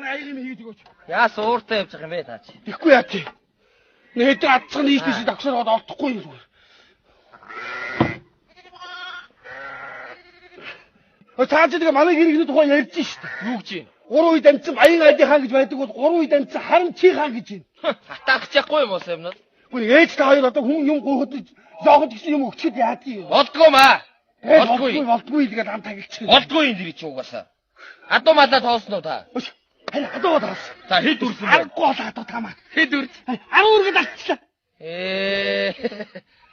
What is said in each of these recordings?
аяг юм хийдэг өч. Яас ууртай явж байгаа юм бэ таач? Ихгүй яа чи. Нээд атцсан нийлдэж дагсараад олдохгүй юм зүгээр. Цааш тэгээ манай гэрэгний тухай ярьж штэ. Юу гэж юм? 3 үед амцсан Баян Айдын хаан гэж байдаг бол 3 үед амцсан Харан Чи хаан гэж байна. Хатаах чахгүй юм уу юмнууд? Гүн ээж та хоёр одоо хүн юм гойход зооход гэсэн юм өгчөд яадгийг. Болдгоо маа. Болдгүй тэгээд ам тагилчих. Болдгоо юм дэрий чи угаасаа. Адуу малаа тоосноо та. Харин адуу таас. За хэд үрсэн бэ? Аргагүй болоо адуу тамаа. Хэд үрж? 10 үргэд алчлаа.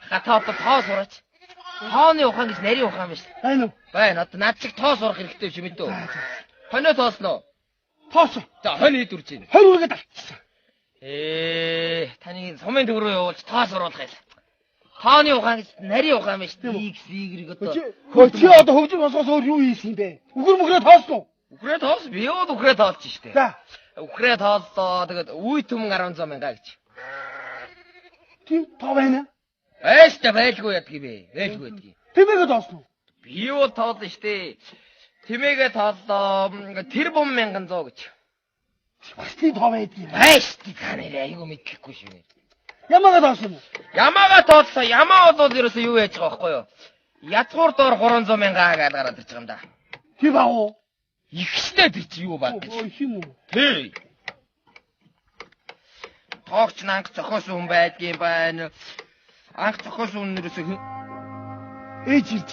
Хатаа одоо тоо сураач. Тооны ухаан гэж нарийн ухаан биш. Байна уу? Байна. Одоо над шиг тоо сурах хэрэгтэй биш юм дөө. Хонио тоосноо. Тоос. За хонио хэд үрж байна? 20 үргэд алчлаа. Таны сумын төв рүү явуулж тоо суруулах юм. Тооны ухаан гэж нарийн ухаан биш. X Y одоо. Чи одоо хөгжим босгоос өөр юу хийсэн юм бэ? Үгэр мөгрөө тоосноо. Үхрээ тоос би юу үхрээ тоолж штэ. За. Үхрээ тооллоо тэгээд үе түмэн 16 мянга гэж. Тийм тоо байна. Эштэй байлгүй ядгийг бэ. Байлгүй ядгийг. Тэмээгээ тоосноо. Би юу тоолно штэ. Тэмээгээ тооллоо тэр бом 1100 гэж. Бас тийм тоо байдгийг. Эштэй та нэрээ айгу мэдхгүй шүү. Ямаага тоосноо. Ямаага тооллоо. Ямаа бол ерөөсөө юу яаж байгаа байхгүй юу? Язгуур доор 300 мянга гэж гараад ирж байгаа юм да. Тийм аа уу? Ихтэй тэр чи юу баг гэж. Ой хим үү? Тий. Тоогч анх зохиос хүн байдгийн байна. Анх зохиос хүн нэрээс ээж ирж.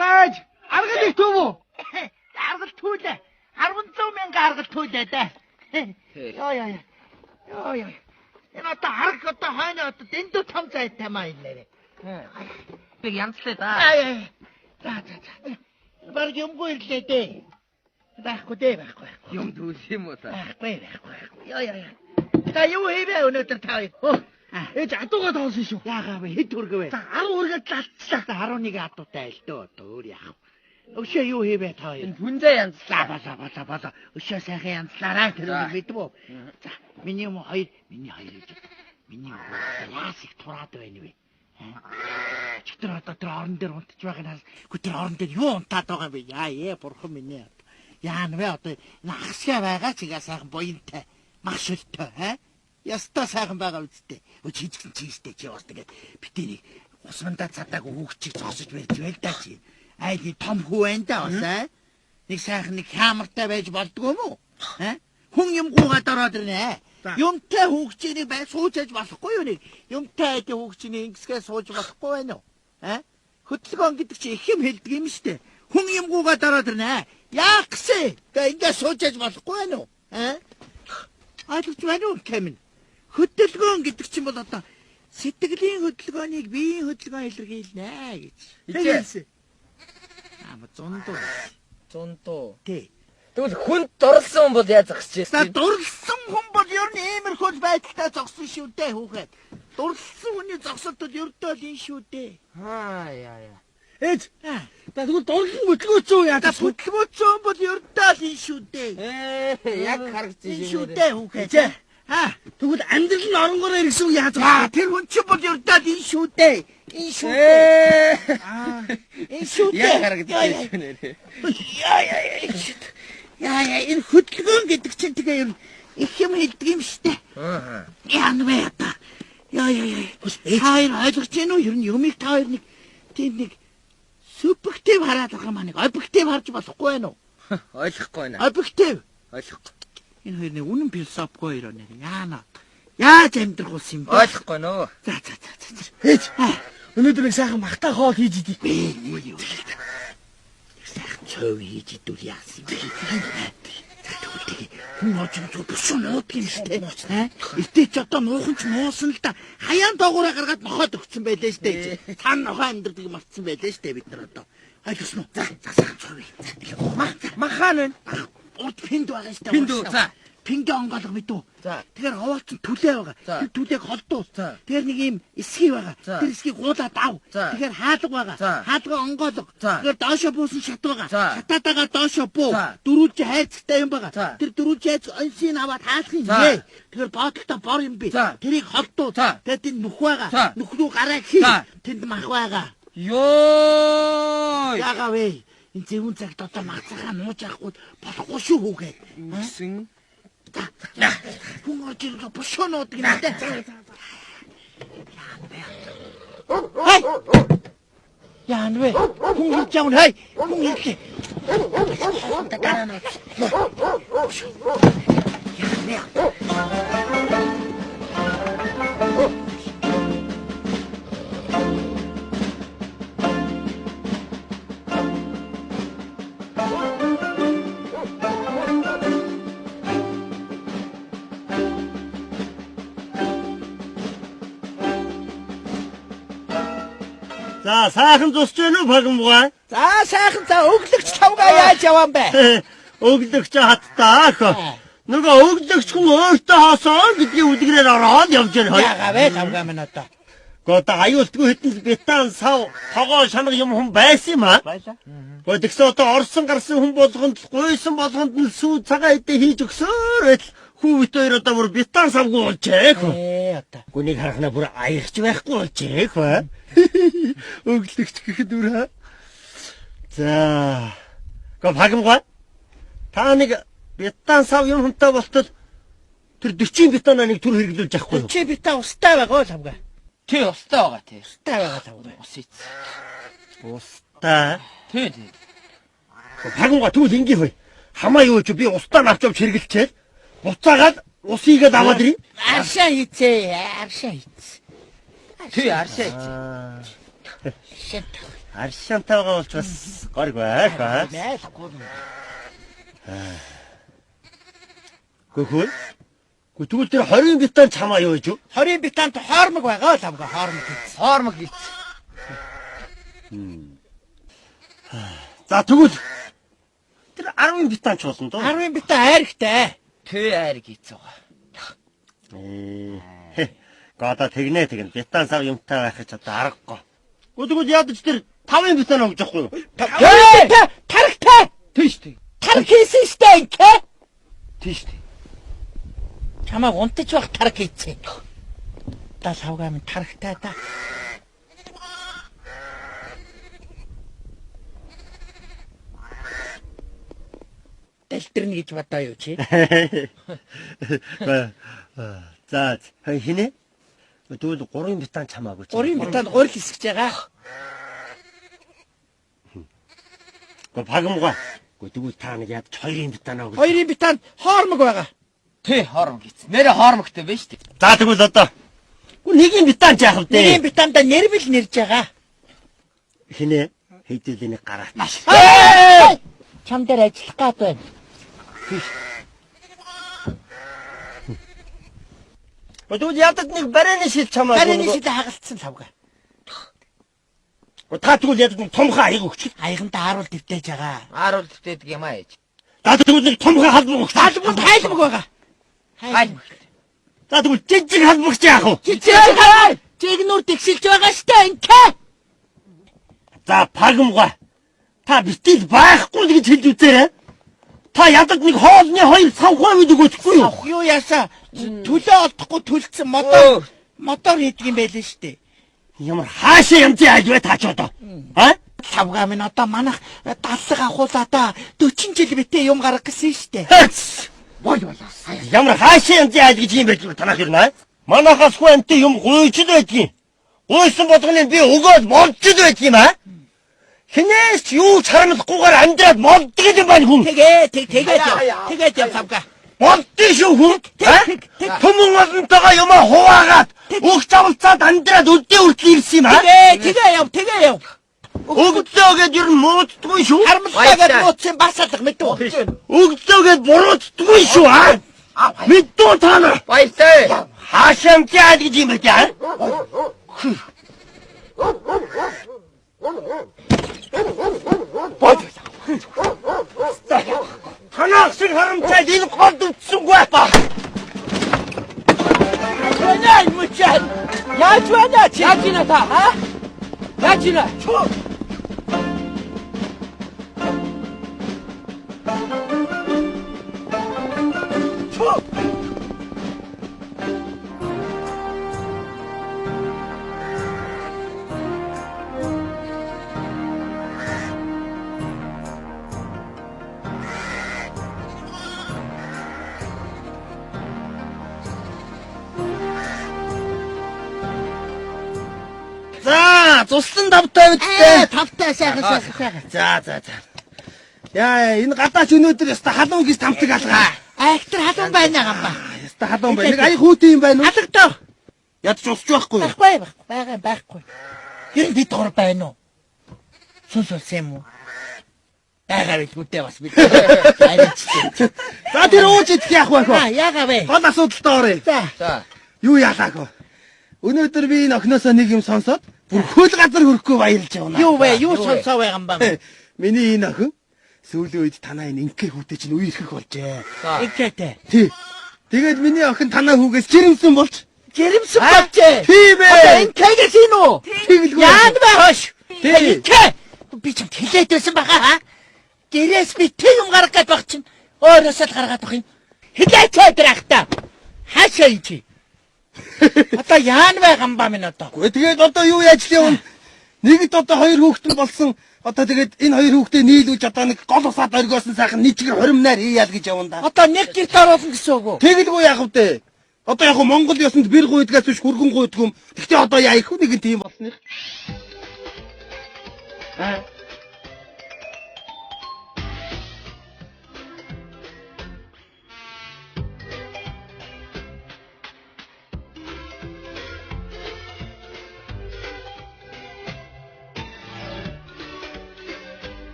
Тааж аргал төв үү? Аргал түлээ. 1100 мянга аргал түлээ дээ. Яа. Энэ одоо арга одоо хойно одоо дэндүү том зайтай маа инээрээ. Нэг янзлаа да. За. Баг юмгүй ирлээ дээ. Байхгүй. Юм дүүс юм уу та? Байхгүй. Яа. Та юу хийвэ өнөөдөр та хоёр? Ээж адуугаа тоосон шүү. Яагаа вэ? Хэд хүргэвэ? За 10 үргэд лалцлаа. 11 адуутай л дөө өөр яах. Өшөө юу хийвэ та хоёр? Энэ хүнзээ янзлаа. Баса. Өшөө сайхан янзлаарай тэр үнийг мэдвүү. За, миний хоёр гэж. Миний яас их тураад байна вэ? Читэр одоо тэр орон дээр унтж байгаа нас. Тэр орон дээр юу унтаад байгаа вэ? Бурхан минь. Яан вэ одоо энэ ахсгаа байгаа чигээ сайхан буянтай. Маш шөлтөө, Ястаа сайхан байгаа үсттэй. Чижигсэн чижтэй чи бас тэгээд битээ нэг усмандаа цадааг хүүхчиг зогсож байж байл даа чи. Айди том хүү байна да бас нэг сайхан нэг хямартай байж болдгоо мó хүн юм гуугаад ороод ирнэ юмтай хүүхчийг бай суужаж болохгүй юу нэг юмтай айди хүүхчийг ингэсгээ сууж болохгүй байна уу хөдөлгөөн гэдэг чи их юм хэлдэг юм штэ хүн юм гуугаад ороод ирнэ яах гэсэн ингээ суужаж болохгүй байна уу ойлгож байна уу Кэмин хөдөлгөөн гэдэг чинь бол одоо сэтгэлийн хөдөлгөөнийг биеийн хөдөлгөөн илэрхийлнэ гэж. Зундуу. Тий. Тэгвэл хүнд дурлсан хүн бол яаж зогсож байна? Дурлсан хүн бол ер нь иймэрхүү байдалтай зогсон шүү дээ хүүхэд. Дурлсан хүний зогсолтод ердөө л энэ шүү дээ. Яа. Ээж. Тэгвэл дурлан хөдөлгөөч юу яа? Хөдөлгөөч юм бол ердөө л энэ шүү дээ. Яг харагдаж байна шүү дээ хүүхэд. Тэгвэл амьдрал нь оронгороо ирсэн үү яаж вэ? Тэр хүн чинь бол ердөө л энэ шүү дээ. Энэ шүү. Энэ шүү. Яг харагдаж байна нэрээ. Яа, энэ хөдөлгөөн гэдэг чинь тэгээ ер нь их юм хэлдэг юм штэ. Яа нэ та. Яа. Хайр ойлгож гэнэ үү? Ер нь юмыг та хоёр нэг тийм нэг субъектив хараад байгаа маа нэг объектив харж болохгүй байна уу? Ойлгохгүй байна. Объектив. Ойлгохгүй. Энэ хоёр нэг үнэн философигүй хоёр нэг яана. Яаж амьдрах болсон юм бэ? Ойлгохгүй нөө. За. Ээж. Өнөөдөр нэг сайхан махтай хоол хийж идий. Юу. Сайхан цов хийж идүүл яасан бэ? Хүн очсон бүшүү нуудг юм штэ. Итээ ч одоо муухан ч муусан л да. Хаяан доогоороо гаргаад нохоод өгсөн байлээ штэ. Цан нохоо амьдрыг мартсан байлээ штэ бид нар одоо. Ойлгосноо. За цов. Махаан байна. Урд пинд байгаа штэ. Пинд үү. За. пингээ онгоолго мэдв. За. Тэгэхээр овоолцсон түлээ байгаа. За. Тэр түлээг холдуу. За. Тэгэхээр нэг юм эсгий байгаа. За. Тэр эсгийг гуулаад ав. За. Тэгэхээр хаалга байгаа. За. Хаалга онгоолго. За. Тэгэхээр доошо буусан шат байгаа. За. Шатаад байгаа доошо буу. За. Дөрүүлж хайрцагтай юм байгаа. За. Тэр дөрүүлж хайц онсыг аваад хаалгын За. нэ. Тэгэхээр боодолтой бор юм би. За. Тэрийг холдуу. За. Тэгээд тэнд нүх байгаа. За. Нүх рүү гараа хий. За. Тэнд мах байгаа. Ёо. Яагаа вэ? Энэ зөвүүн цагт одоо мацахаа нууж авахгүй болохгүй шүү хүүгээ. Үсэн. Хүн орж ирэх бошоонууд гинэ. Хай! Яан вэ? Хүн ирж явна хай. Хүн ирлээ. За, сайхан зусч байна уу Багмгай? За сайхан за өглөгч тавгаа яаж яваан бэ? Өглөгч хаттаа ах. Нөгөө өглөгч хүн өөртөө хоосон гэдгийг үлгэрээр ороод явж байна. Яагаа вэ тавгаа минь одоо? Гоо аюултгүй хитэн бетан сав тогоо шанаг юм хүн байсан юм аа. Баялаа. Гоо тэгсэн одоо орсон гарсан хүн болгонд гуйсан болгонд нь сүү цагаан идэ хийж өгсөөр байл хүүвит хоёр одоо бүр бетан савгүй болжээ. Одоо. Гүнийг харахна бүр аягч байхгүй болжээ хөө. Өглөгч гэхэд үрээ. За. Гоо Багмгай. Та нэг бетан сав юм хүнтэй болтол тэр 40 бетанаа нэг төр хэрэглүүлж авахгүй юу? Чи битаа устай байгаа тавгаа. Тэ устай байгаа тий. Устай байгаа тавгаа. Ус ийц. Устаа. Тий. Багмгай тэгвэл ингэ хөөе. Хамаа юу ч би устаа авч авч хэрэглэчээд буцаагаад усыгээд аваад ирээ. Аршаа хийцээ. Аршаа хийц. Тий аршаа ийц. Шин. Аршаантайгаа болж бас горьгүй аа. Мэхгүй. Гөхөө. Тэгвэл тэр 20 бетан чамаа юу гэж юу? 20 битаанд хоормог байгаа тавгаа хоормог хийц. Хоормог ийц. За тэгвэл тэр 10 бетан ч болно доо. 10 битаа хайрхтай. Тэ айрг ийц байгаа. Гада тэгнэ тэгнэ. Бетан сав юмтай байх ч одоо аргагүй. Тэгвэл ядаж тэр 5 бетан өгч явахгүй юу? Тархтай. Тийш тий. Тарх хийсэн штэ инкэ. Тийш тий. Чамаа унтаж байх тарх хийцээ. Та савгаа минь тархтай та. Дэлтэрнэ гэж бодоо юу чи? За хинэ? Тэгвэл 3 бетан чамаагүй. 3 битаанд гурил хэсгэж байгаа. Багмгай. Тэгвэл та нэг яд 2 бетан өгч. 2 битаанд хоормог байгаа. Тэ хоормог ийц. Нэрэ хоормогтой байна шүү дээ. За тэгвэл одоо 1 бетан ч яах вэ? 1 битаанда нэрвэл нэрж байгаа. Хинэ? Хэдүүлэний гараа. Чам дээр ажиллах гад байна. Тэгвэл ядад нэг барины шил чамаагүй. Барины шил хагалцсан тавга. Та тэгвэл ядад нэг томхоо аяг өгч. Аягантаа харуул дэвтэж байгаа. Ааруул тэтдэг юм аа ээж. За тэгвэл нэг томхоо халбаг өгч. Халбаг хайлбаг байгаа. Хайлбаг. За тэгвэл жижиг халбагч яах вэ? Жижиг жигнүр тэгшилж байгаа штэ инкэ. За Багмгай. Та битил байхгүй л гэж хэлж үзээрэй. Та ядад нэг хоолны 2 савхаа мэд өгөхгүй юу? Ах юу ясаа төлөө олдохгүй төлцсөн мотор хийдэг юм байлээ штэ. Ямар хаашаа янзын айж бай та ч одоо. Аа? Тавга минь одоо манах даллага ахуулаада 40 жил битээ юм гаргах гэсэн штэ. Бой болоо. Ямар хаашаа янзын айж гэж юм байж танах ирнэ. Манахаас хөө анти юм гуйж л байдгийн. Гуйсан болгоны би өгөөд болж л байдгийн аа. Хинээс юу ч харамлахгүйгээр амьдраад болдгоо юм байна хүн. Тэгээд яв тавга. Болдгоо шүү хүн. Түмэн олонтойгоо юм хуваагаад өгч авалцаад амьдраад өдөө хүртэл ирсэн юм аа. Тэгээ яв. Өгдөөгээд ер нь мууддгүй шүү. Харамлаагаад муудсан басаалга мэдв. Өгдөөгээд буруутдгүй шүү аа. Мэддүү та нар. Баяртай. Хаашаа яад гэж юм бэ аа? Танаас шиг харамчаад энэ голд үтсэнгүү Үгүй ба. Яа мөчөөд. Яаж байна чи? Яаж ийна та? Аа? Яаж ийна? За, цуслан давтай үсттэй. Тавтай сайхан. За. Яа, энэ гадаач өнөөдөр яста халуун гис тамтаг алгаа. Айхтар халуун байна гамба. Яста халуун байна. Нэг аяг хүүтэй юм байна уу? Алагдаа. Ядч усч байхгүй юу? Байхгүй. Ер нь бид дор байна уу? Сүнсэлс юм уу? Яагаад бүтээ бас бид. За тэр ууж идэх яах вэ хөө? Яагаад вэ? Гол асуудалтай оръё. За. Юу яалаах вэ? Өнөөдөр би энэ охиноосоо нэг юм сонсоод бүр хөл газар хөрөхгүй баярлж явна. Юу вэ? Юу сонсоо вэ гамба? Миний энэ охин сүүлийн үед танаа энэ инкер хүүтэй чинь үе ирэхэх болжээ. Игчээтэй. Тий. Тэгээд миний охин танаа хүүгээс жирэмсэн болж. Жирэмсэн болжээ. Тийм ээ. Энэ кайгас ин үү? Тэгэлгүй. Яан бэ хош? Тий. Би ч хэлээд байсан баха хаа? Гэрээс би тэг юм гаргах гэж баг чинь өөрөөсөө л гаргаад авах юм. Хэлээч өдрахтаа. Хаашаа ин чи? Одоо яан вэ гамба минь одоо? Гэхдээ тэгээд одоо юу яаж явна? Нэгд одоо хоёр хүүхдэн болсон. Одоо тэгээд энэ хоёр хүүхдээ нийлүүлж одоо нэг гол усаад оргиосон сайхан нийчгэр хоримнаар хийяал гэж явна да. Одоо нэг гэрт оруулна гэсэн үг үү? Тэгэлгүй яах вэ? Одоо яг Монгол ёсонд бэр гуйдгаас биш хүргэн гуйдгүм. Гэхдээ одоо яа их нэг тийм болсных.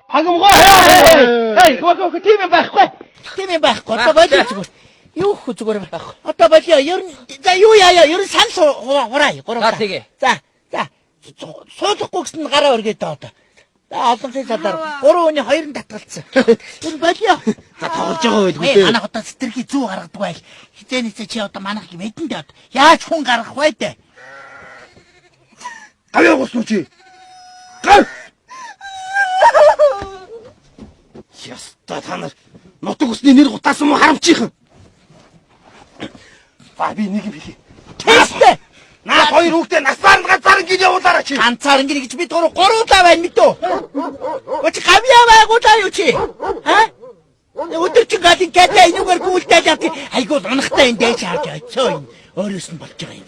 Хагамгаа. Хөөе, тийм юм байхгүй. Тийм юм байхгүй. Одоо болоо зүгээр. Юу хөө зүгээр байхгүй. Одоо болоо. Ер нь за юу яа. Ер нь сан хураа. За тэгээ. За. Суулгахгүй гэсэн гараа өргөөд одоо. За олон сэлээр 3 өний 2 татгалцсан. Ер нь болоо. За тоглож байгаа байл үү? Манайх одоо цэцэрхий зүү гаргадаг байл. Хизээнийсээ чи одоо манайх юм эдэндээ одоо. Яаж хүн гаргах вэ дээ? Гавьяа госноо чи. Гав. Яста та нар нутаг усны нэр гутаасан мó харамчихсан. Ба би нэг юм хэлье. Тэстэй. Наа хоёр хүүхдээ насаар нь ганцаар ингэ явуулаарай чи. Ганцаар ингэ гэж бид гурав гуруулаа байна мэдөө. Өч гавьяа байгуулаа юу чи? Аа? Өдөр чи гадин гэдэг энүүгээр гүйлдээд явдаг. Айгуул унахтай энэ дэж харж очоо. Өөрөөс нь болж байгаа юм.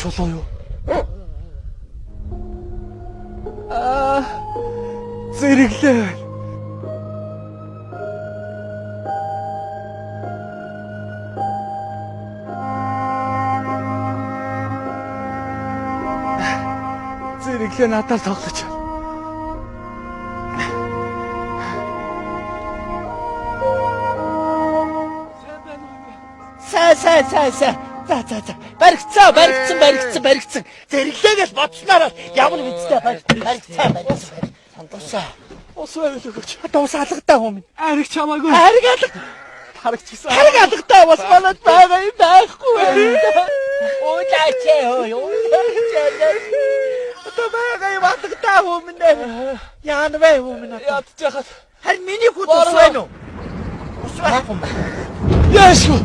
Чулуу юу? Зэрэглээ. Эхлээ надаар тоглож байна. Сайн. За. Баригдсан. Зэрэглээгээс бодсноор ямар мэдтэй баригдсан. Сандуусаа. Ус байвал өгөөч. Одоо ус алгатай хүмүүс. Ариг чамаагүй. Хариг алга. Харагч гисэн. Хариг алгатай бас манад байгаа юм байхгүй. Уулаач ёо. Одоо байгаа юм алгатай хүмүүс. Яан вэ хүмүүс. Ядчихад. Харин миний хүүд ус байна уу? Ус байхгүй юм. Яашгүй.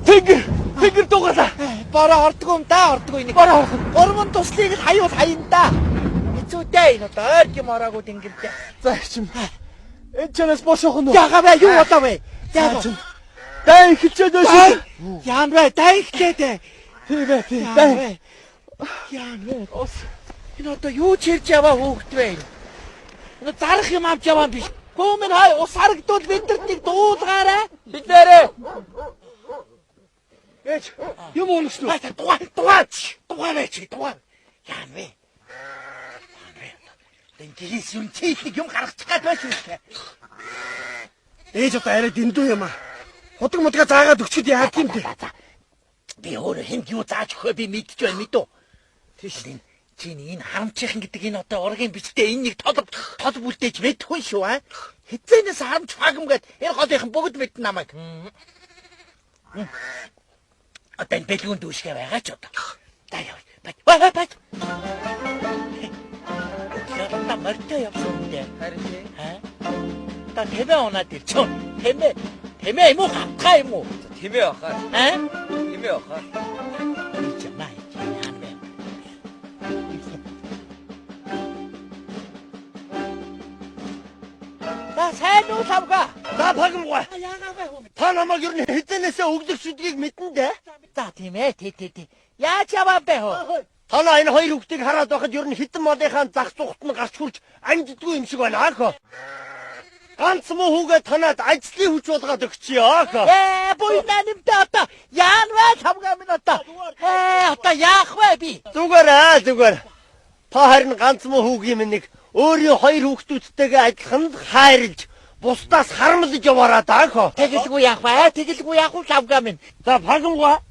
Тэнгэр дугаалаа. Бараа ордгоо юм да, ордгоо энийг. Бараа. Гурван туслыг л хаяул хаян да. Хэцүүтэй энэ одоо ойр юм ороогүй тэнгэртэй. За чим. Энд чанаас бошоох нь. Яага бай, юу болоо вэ? Яага. Дай эхэлчээд байсан. Яан бай, дай ихлээд. Тийм ээ. Дай. Яан бай. Энэ одоо юу ч ярьж яваа хөөхт вэ? Энэ зарах юм авч яваа биш. Гүмэн хай ус харагдвал бидэртийг дуулгаарай. Бидээрээ. Ээж, юм уунах шүү. Дугаа. Яан вэ? Тэнгис юм чийхийг юм гаргачих гад байх шүү. Ээж одоо арай дэндүү юм аа. Худаг мудгаа заагаад өчгөд яах юм бэ? Би өөрөө хэнд юу зааж өгөө би мэдж байна мэдүү. Тийш энэ чиний энэ харамчийн гэдэг энэ одоо ургийн бичтэй энэ нэг тод бүлдээж мэдхгүй шүү аа. Хизээнээс харамч фагмгээд энэ голынхан бүгд мэднэ намайг. Одоо энэ бэлгүүн дүүшгээ байгаа ч одоо. Дай. Бай. Та мөртөө явсан юм дээ. Харин тий. Та тэмээ унаад ирчихв. Тэмээ юм уу хавхаа юм уу? Тэмээ бахаа. Тэмээ бахаа. Чамаа яан бэ? Та сайн уу савга? За багмгаа. Яагаа вэ хүм? Та намайг юу нэ хэзэнээсээ өгдөг шүдгийг мэдэн дээ. За тийм ээ тий. Яаж яваа бэ хөө? Танаа энэ хоёр хүүхдийг хараад байхад юу нэ хитэн модынхаа зах зүгт нь гарч хурж амждгүй юм шиг байна аахо. Ганц муу хүүгээ танаад ажлын хүч болгоод өгчихье аахо. Буйнаа нэмтэ одоо яан вэ савга минь одоо. Одоо яах вэ би? Зүгээр. Та харин ганц муу хүүгийн минь нэг өөрийн хоёр хүүхдүүдтэйгээ адилхан хайрлж бусдаас харамлаж яваараа даахо. Тэгэлгүй яах вэ савга минь. За багмгаа.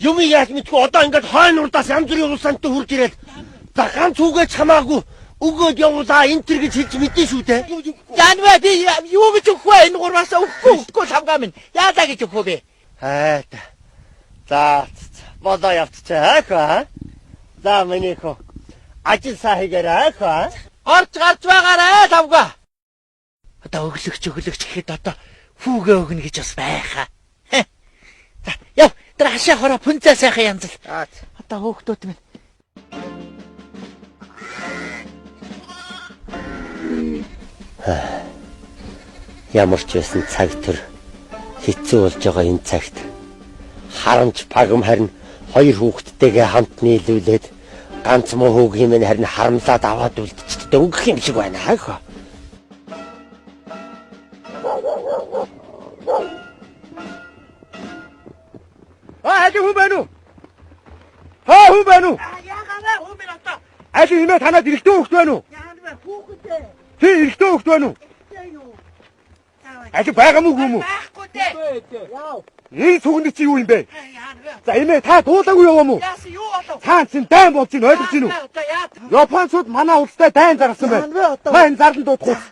Юм яаж мэдгүй одоо ингээд хойно урдаас янз бүрийн улсантай хурж ирээд за ганц хүүгээ чамаагүй өгөөд явуулаа энэ төр гэж хэлж мэдэн шүү дээ. Яан вэ би юу гэж өгөх вэ энэ гурваас өгөхгүй савга минь. Яалаа гэж өгөх вэ? За бодоо явцгаа хаа. За миний хөө ажил сахигараа хаа. Орж гарч байгаарэ савга. Одоо өглөгч гэхэд одоо хүүгээ өгнө гэж бас байхаа. За яв тэр хашаа хороо пүнцээ сайхан янзал. Одоо хөөхтүүд минь. Ямар ч байсан цаг төр хэцүү болж байгаа энэ цагт харамч багм харин хоёр хүүхдтэйгээ хамт нийлүүлээд ганц муу хүүгийн минь харин харамлаад аваад үлдчихдэг өнгөх юм шиг байна хаа. Хүн байна уу? Хүн байна уу? Яагаад хүн минь одоо? Аль хэмээ танаад эрэгтэй хүүхд байна уу? Яан вэ хүүхдээ. Тэ эрэгтэй хүүхд байна уу? Аль байгаа мүү юм уу? Байхгүй дээ. Яав. Энэ сүгэнд чи юу юм бэ? Яан вэ? За эмээ та дуулаагүй яваа мүү? Яасан юу болов? Цаан чин дайн болж ийн ойлгож гин үү? Одоо яа. Японцууд манай улстай дайн зарсан Яан вэ байна. одоо? Мань зарлан дуудах.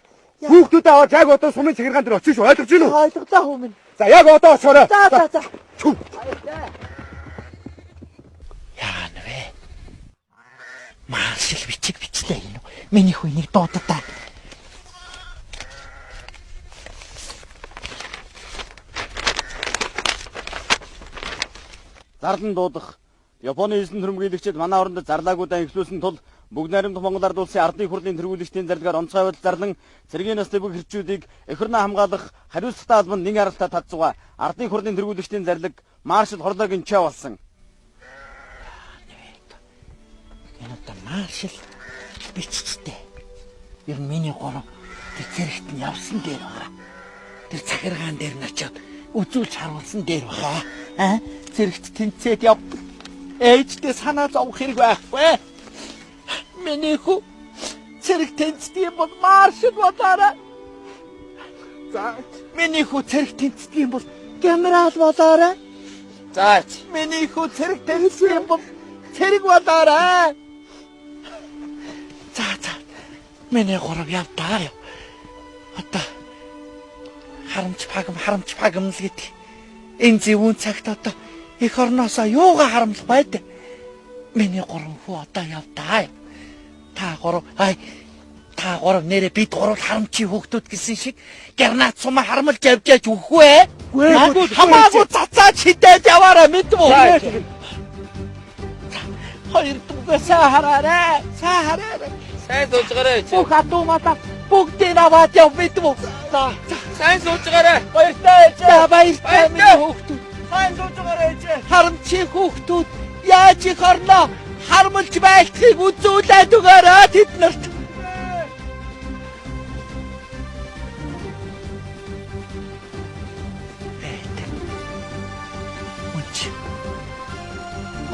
Хүүхдүүдээ аваад яг одоо сумын цэгэргаан дээр очиж ойлгож гин үү? Ойлголоо хүн минь. За яг одоо очоорой. За. Чү. Яан вэ? Маашил бичиг бичлээ энэ. Миний хүнийг дуудаа. Зарлан дуудах. Японы эзэн хөрмгийлэгчид манай оронд зарлаагуудаа ихлүүлсэн тул бүгд найрамдах Монгол Ард улсын ардын хурлын тэргүүлэгчдийн зарлагаар онцгой байдал зарлан цэргийн насны бүх хэрчүүдийг эх орноо хамгаалах хариуцлагатай албанд нэг аргалтай татцгаа ардын хурлын тэргүүлэгчдийн зарлаг маршал хорлоогийн чав болсон. Энэ одоо маршал биччихтэй. Ер нь миний гурав тэр зэрэгт нь явсан дээр байгаа. Тэр захиргаан дээр нь очиод үзүүлж харуулсан дээр байгаа. Зэрэгт тэнцээд явдаг. Ээжтэй санаа зовох хэрэг байхгүй. Миний хүү цэрэг тэнцдэг юм бол маршал болоорой. За миний хүү цэрэг тэнцдэг юм бол генерал болоорой. За миний хүү цэрэг тэнцдэг юм бол цэрэг болоорой. За миний гурав явдаа яв. Одоо харамч пагам л гэдэг. Энэ зөвүүн цагт одоо эх орноосоо юугаа харамлах байд. Миний гурав хүү одоо явдаа яв. Та гурав нэрээ бид гурав харамчийн хүүхдүүд гэсэн шиг гернат сумаа харамлж явж үхвэ. Хамаагүй цацаад шидэж яваарай мэдвүү. Хоёр дугаа сахараарай. Сайн суужгаарай. Бүх атомата бүгдийг аваад яв мэдвүү. За Сайн суужгаарай. баяртай баяртай миний хүүхдүүд. Сайн суужгаарай. Харамчийн хүүхдүүд яаж их орноо харамлж байлтгийг үзүүлээд өгөөрэй тэд нарт.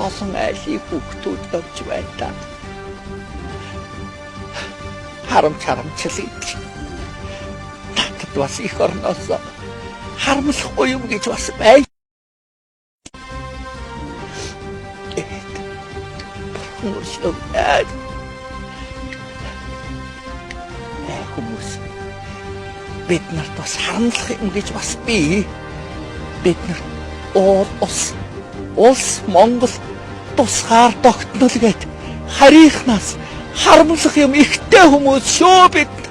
Олон айлын хүүхдүүд явж байлаа. Харамчлал идэж. Татад бас их орноос харамлахгүй юм гэж бас бай. Хүмүүс бид нарт бас харамлах юм гэж бас би. Бид нар улс Монгол тусгаар тогтнол гээд харийнхнаас харамлах юм ихтэй хүмүүс шүү бид.